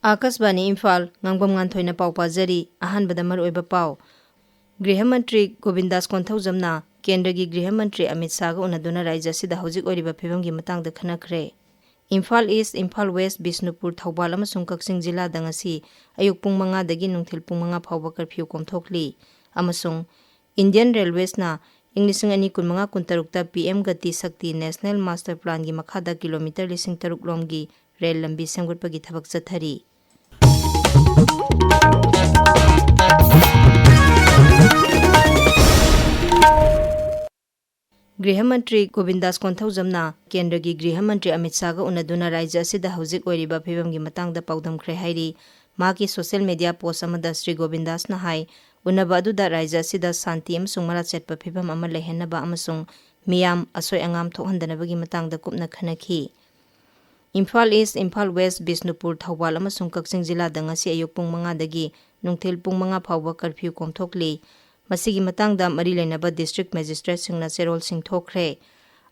Akashvani Imphal Ngangbam Nganthoi पाव पाजरी अहानबदा मरुओइबा पाव गृह मंत्री गोविंदास कोंथौजमना केंद्र की गृह मंत्री अमित शाह उनदुना राज्य सिदा हौजिक ओइरिबा फिबम की मतंग खनखरे इम्फाल ईस्ट इम्फाल वेस्ट बिष्णुपुर थौबाल अमसुंग कक्सिंग जिला दंगसी अयुक पुंग 5 दगी नुंथिल पुंग 5 फावबा curfew कोमथोकली अमसुंग Indian रेलवेसना इंग्लिशिंग 2015-16 PM Gati Shakti national master plan की मखादा किलोमीटर 3,000 लोम की रेल लंबी सेमगुटपगी थबक चथरी गृह मंत्री गोविंदास कोंथौजमना केंद्र की गृह मंत्री अमित शाह उनदुना राज्य असिदा हौजिक ओइरिबा फिबम की मतंगदा पाउदमख्रे हाइरी माकी सोशल मीडिया पोस्ट अमदा श्री गोविंदास ना हाई उनबा अदुदा राज्य असिदा शांति अमसुंग मरा चेटपा फिबम अमा लेहेनबा अमसुंग मियाम असोय अंगाम थोहंदनबगी मतंगदा कुपना खनखी इम्फाल ईस्ट इम्फाल वेस्ट बिष्णुपुर थौबाल अमसुंग कक्सिंग जिला दंगसी अयुक पुंग 5 दगी नुंथिल पुंग 5 फावबा कर्फ्यू कोमथोकली मसिगी मतंगदा मरी लेनबा डिस्ट्रिक्ट मजिस्ट्रेट सिंगना चेरोल सिंथोखरे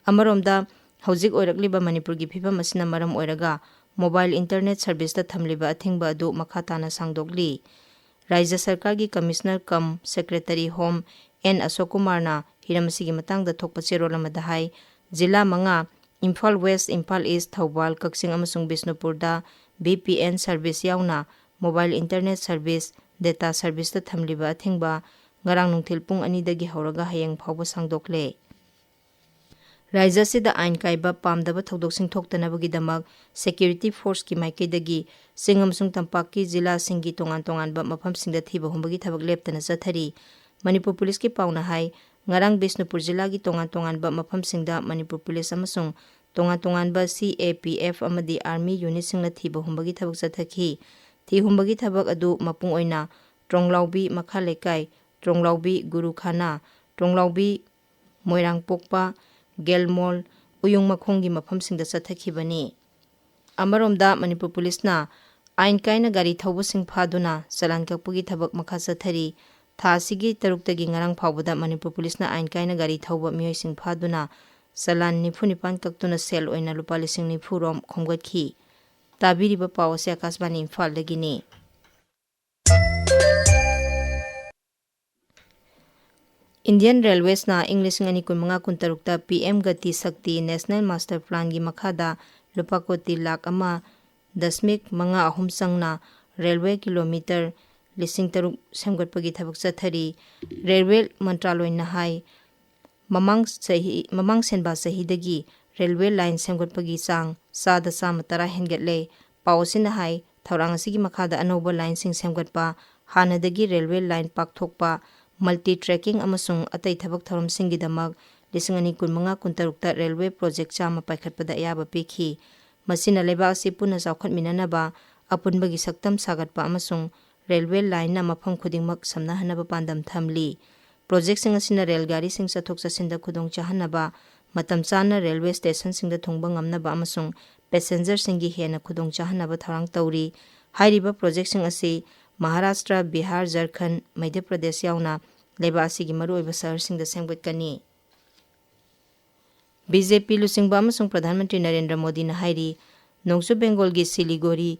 अमरोमदा हौजिक ओइरकलिबा मणिपुर की फिबम असिना मरम ओइरगा मोबाइल इंटरनेट सर्विस ता थमलिबा अथिंगबा अदु मखाताना सांगदोगली राज्य सरकार की commissioner cum secretary home N Ashok कुमारना हिरमसिगी मतंगदा थोकपा चेरोल अमदा हाई जिला 5 इम्फाल वेस्ट इम्फाल ईस्ट थौबाल कक्सिंग अमसुंग बिष्णुपुरदा VPN सर्विस यावना mobile internet service data service ता थमलिबा अथिंगबा ngarang nungthil pung 2 dagi hauraga hayeng phawba sangdokle राज्य सिदा आइन काइबा पामदबा थौदोकसिंग थोक्तनबगी दमक सिक्योरिटी फोर्स की माइके दगी सिंगमसुंग तंपाक की जिला सिंगी तोंगान तोंगानबा मफमसिंगदा थीबा हुंबगी थबक लेप्तना चथरी मणिपुर पुलिस की पाउना हाई ngarang बिष्णुपुर जिला की तोंगान तोंगानबा मफमसिंगदा मणिपुर पुलिस अमसुंग तोंगान तोंगानबा CAPF अमदी आर्मी यूनिट सिंगना थीबा हुंबगी थबक चथखी थी हुंबगी थबक अदु मपुंग ओइना ट्रोंगलाउबी मखा लेकाई ट्रोंगलाउबी गुरुखाना ट्रोंगलाउबी मोइरांग पोकपा गेलमोल उयुंग मखोंगी मफमसिंगदा चथखिबनी अमरोमदा मणिपुर पुलिसना आइन काइना गाड़ी थौबसिंग फादुना चलान ककपगी थबक मखा चथरी थासिगी 3 तगी ngarang फावबदा मणिपुर पुलिसना आइन काइना गाड़ी थौबा मियोइसिंग फादुना चलान 95 कक्तुना सेल ओइना लुपा 90 रोम खोंगतखी ताबिरिबा पावसे आकाशवाणी इम्फाल दगिनी इंडियन रेलवेसना English 2015-16 PM Gati Shakti national master plan की मखादा लुपा कोटी लाख 1.5 संगना रेलवे किलोमीटर 3,000 सेमगटपगी थबक चथरी रेलवे मंत्रालय हाई ममंग सेनबा सहीदगी रेलवे लाइन सेमगटपगी चांग 10% हेंगटले पावसिन हाई थौरांग असिगी मखादा अनौबा लाइन सिंग सेमगटपा हानदगी रेलवे लाइन पाकथोकपा मल्टी ट्रैकिंग अमसुंग अतै थबक थौरम सिंगिदमक 2015-16 रेलवे प्रोजेक्ट चामा पाइखटपदा अयाबा पिखी मसिना लेबा असि पुना चाउखटमिननबा अपुनबगी सक्तम सागटपा अमसुंग रेलवे लाइन ना मफम खुदिंगमक समनाहनबा पांदम थमली प्रोजेक्ट सिंग असिना रेलगाड़ी सिंग चथोक चसिंदा खुदोंग चाहनबा मतम चाना railway station सिंगदा thongba ngamnaba अमसुंग passenger सिंगी हेना खुदोंग चाहनबा थौरांग तौरी हाइरिबा प्रोजेक्ट सिंग असि महाराष्ट्र बिहार झारखंड मध्य प्रदेश यावना लेबासी की मरुओइबा शहर सिंगदा सेमगटकनी बीजेपी लुसिंगबा अमसुंग प्रधानमंत्री नरेंद्र मोदी ना हाइरी नोंगसु बेंगोल की सिलीगुड़ी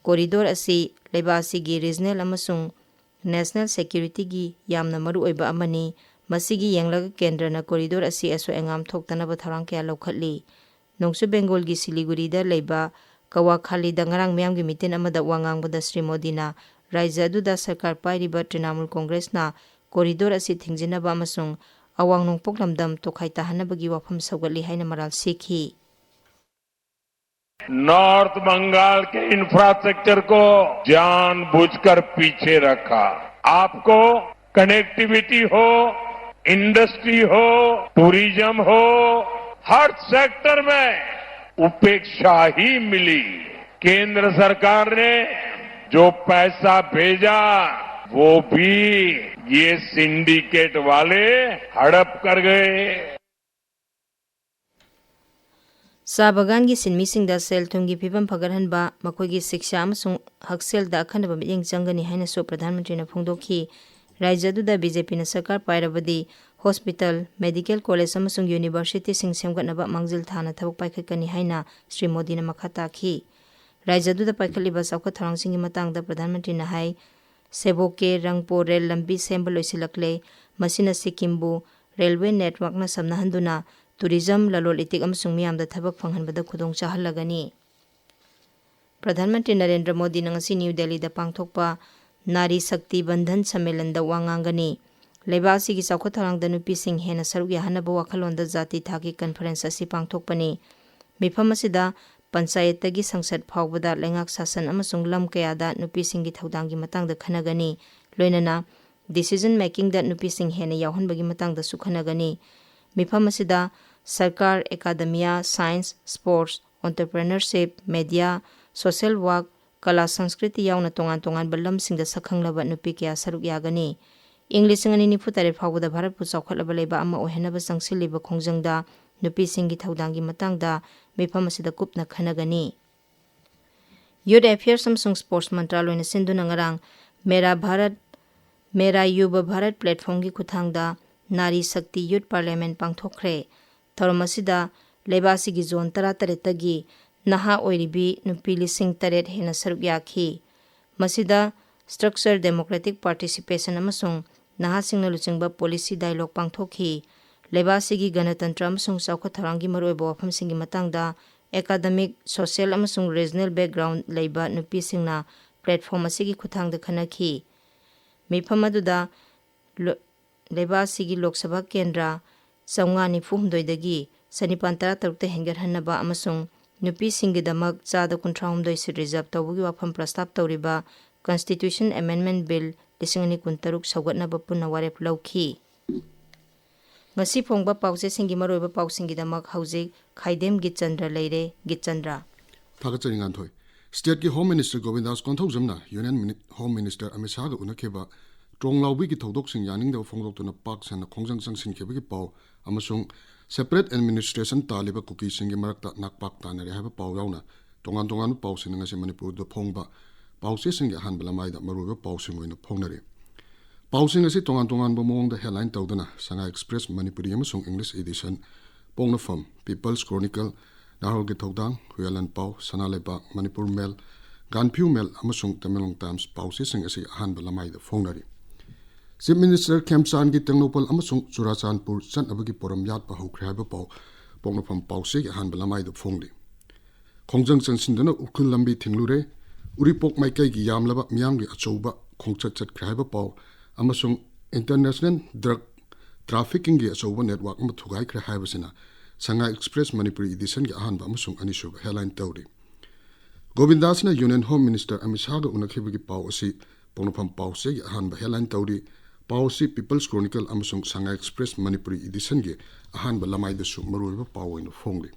कॉरिडोर असि लेबासी की रीजनल अमसुंग नेशनल सिक्योरिटी की यामना मरुओइबा अमनी मसिगी यंगलग केंद्रना कॉरिडोर असि असो एंगाम थोक्तनबा थौरांग कया लौखटली नोंगसु बेंगोल की सिलीगुड़ीदा लेबा कवाखाली दंगरांग म्याम की मिटिन अमदा वांगांगबदा श्री मोदीना राज्य अदुदा सरकार पाइरिबा तृणमूल कांग्रेसना कॉरिडोर असि थिंजिनबा अमसुंग अवांग नोंगपोक लमदम तोखाई ताहनबगी वाफम सौगटली हाइना मराल सीखी नॉर्थ बंगाल के इंफ्रास्ट्रक्चर को जानबूझकर पीछे रखा आपको कनेक्टिविटी हो इंडस्ट्री हो टूरिज्म हो हर सेक्टर में उपेक्षा ही मिली केंद्र सरकार ने जो पैसा भेजा वो भी ये सिंडिकेट वाले हड़प कर गए साबगान की सिन्मी सिंगदा सेल थुंगी फिबम फगरहनबा मखोगी शिक्षा अमसुंग हक्सेलदा अखनबा मियेंग चंगनी हाइना सो प्रधानमंत्री ने फोंदोखी राज्य दुदा बीजेपी ने सरकार पाइरबदी हॉस्पिटल मेडिकल कॉलेज अमसुंग यूनिवर्सिटी सिंग सेमगटनबा मांगजिल थाना थबक पाइखटकनी हाइना श्री मोदी ने मखा ताखी Raijadu paikaliba sauka tharangsingi matangda Pradhan Mantri na hai Seboke Rangpo Rail Lambi Semba loisilakle masina Sikimbu Railway Network na samnahanduna tourism lalol itik amasung miyamda thabak phanghanbada khudong chahalagani. Pradhan Mantri Narendra Modi na ngasi New Delhi da pangthokpa Nari Shakti Bandhan Sammelan da wangangani. Leibasi gi sauka tharangda nupising hena saruk yahanaba wakhalonda jati thaki conference asi pangthokpani. Mifam asida Panchayatagi Sangsad Phawbada Lengak Sasan amasung lam kayada nupisingi thaudanggi matangda khanagani. Loinana decision making da nupising hena yauhanbagi matangda su khanagani. Mifam asida Sarkar Academia Science Sports Entrepreneurship Media Social Work Kala Sanskriti yauna tongan balam singda sakhanglaba nupi kya saruk yagani. English ngani nifu tare phawbada Bharat pu chaukhatlaba leba ama ohenaba sangsiliba khongjangda nupi singi thaudanggi matangda mifam asida kupna khanagani. Youth Affairs amsung Sports Mantraloy na sinduna ngarang Mera Yuva Bharat platform gi kuthangda Nari Shakti Youth Parliament pangthokre. Thorom asida lebasi gi zone 13 tagi naha oiribi nupi lising 8 hena saruk yakhi. Masida structure democratic participation amasung naha singna luchingba policy dialogue pangthokhi. Lebasi gi Ganatantra amasung sauka tharangi maroiba wafam singi matangda academic social amasung regional background leiba nupi singna platform asigi kuthangda khanakhi. Mifam aduda lebasi gi Lok Sabha Kendra Sangani Fuhumdoi Sanipan 13 hengarhanaba amasung nupi singidamak chada 13 si reserve tawugi wafam prastab tawriba Constitution Amendment Bill 2023 saugatnaba punna warep lawkhi. Ngasi phongba pause singi maroiba pausingidamak hauzik Khaidem Geetchandra leire. Geetchandra Thagachari Nganthoi State ki Home Minister Govindas Konthojamna Union Home Minister Amit Shah ga unakheba Tronglaubi ki thodok sing yaning da phongdoktuna pak sana khongjang changsin khebagi pau amasung separate administration taliba kuki singi marakta nakpak tanare haba pau yauna tongan pau sinanga se Manipur do phongba pau se singi hanbala maida maruba pau singoina phongnare pau singa se tongan bo mong da headline tawdana Sanga Express Manipuri amasung English edition pongna from People's Chronicle Nahol ge thodang Huyalan pau Sanaleba Manipur Mail Ganphu Mail amasung Tamelong Times pau se singa se hanbala maida phongnare Chief Minister Khemchan gi Tengnopal amasung Churachandpur chan abagi poram yat pa hokre haba pau pongna pham pau se gi hanbala maida phongli khongjang chansindana ukhul lambi thinglure uripok maikai gi yamlaba miyamgi achouba khongchat chat khaiba pau amasung international drug trafficking gi achouba network ma thugai khra haibasina Sanga Express Manipuri edition gi ahanba amasung anisub headline tawri Govindas na Union Home Minister Amit Shah ga unakhiba gi pau asi pongnapham pau se gi ahanba headline tawri pau si People's Chronicle amasung Sanga Express Manipuri edition gi ahanba lamai da su maruiba pau oina phongli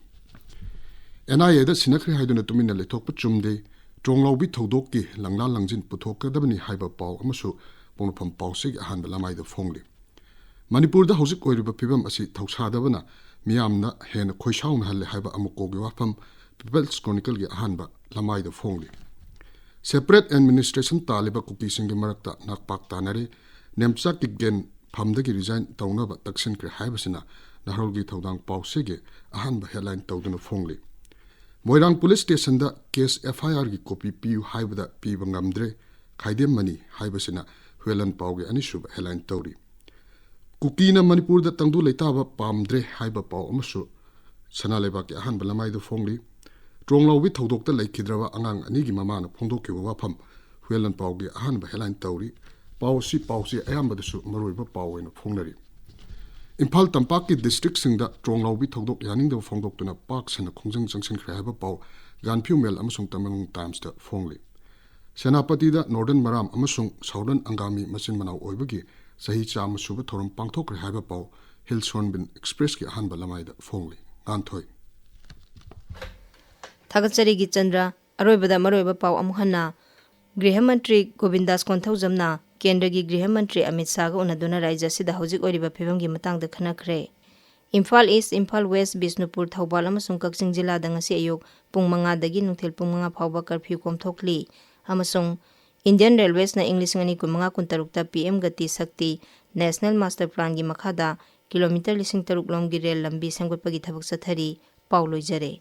NIA da sinakri haiduna tumina lethokpa chumde Tronglaubi thodok ki langla langjin puthokadabani haiba pau amasu pongnapham pau se gi ahanba lamai da phongli Manipur da hojik oiriba phibam asi thausadabana miyamna hena khoisaung halle haiba amuko gi wafam People's Chronicle gi ahanba lamai da phongli Separate administration taliba kuki singi marakta nakpak tanare nemchak ki gen phamdagi resign tawnaba taksin kre haibasina nahrolgi thodang pause ge ahanba headline tawduna phongli Moirang Police Station da case FIR gi copy piu haibada piba ngamdre Khaidem mani haibasina Huyalan pauge anisub headline tawri Kuki na Manipur da tangdu leitaba pamdre haiba pau amasu sanaleba ki ahanba lamai da phongli Tronglaubi thodokta laikhidrawa angang anigi mamana phongdokkiwa wafam Huyalan pauge ahanba headline tawri Pausi ayambadasu maroiba pauena phongnari Imphal Tampak ki district singda Tronglaubi thodok yaningda phongdoktuna pak sana khongjang changsin khaiba pau Ganphu Mail amasung Tamelong Times da phongli Senapati da Northern Maram amasung Southern Angami machin manau oibagi sahi chama suba thorom pangthok khaiba pau Hillshornbin Express ki ahanba lamai da phongli Nganthoi Thagachari Geetchandra aroibada maroiba pau amuhanna Griha Mantri Govindas Konthojamna Kendragi Griha Mantri Amit Shah ga unaduna Rajya sida hojik oiriba phibamgi matangda khanakre Imphal East Imphal West Bisnupur Thoubal amasung Kakching jila da ngasi ayuk pung 5 dagi nungthil pung 5 phawba curfew komthokli amasung Indian Railways na English ngani 15 ta PM Gati Shakti National Master Plan gi makhada kilometer 3,000 lom gi rail lambi sengotpagi thabak sathari pauloi jare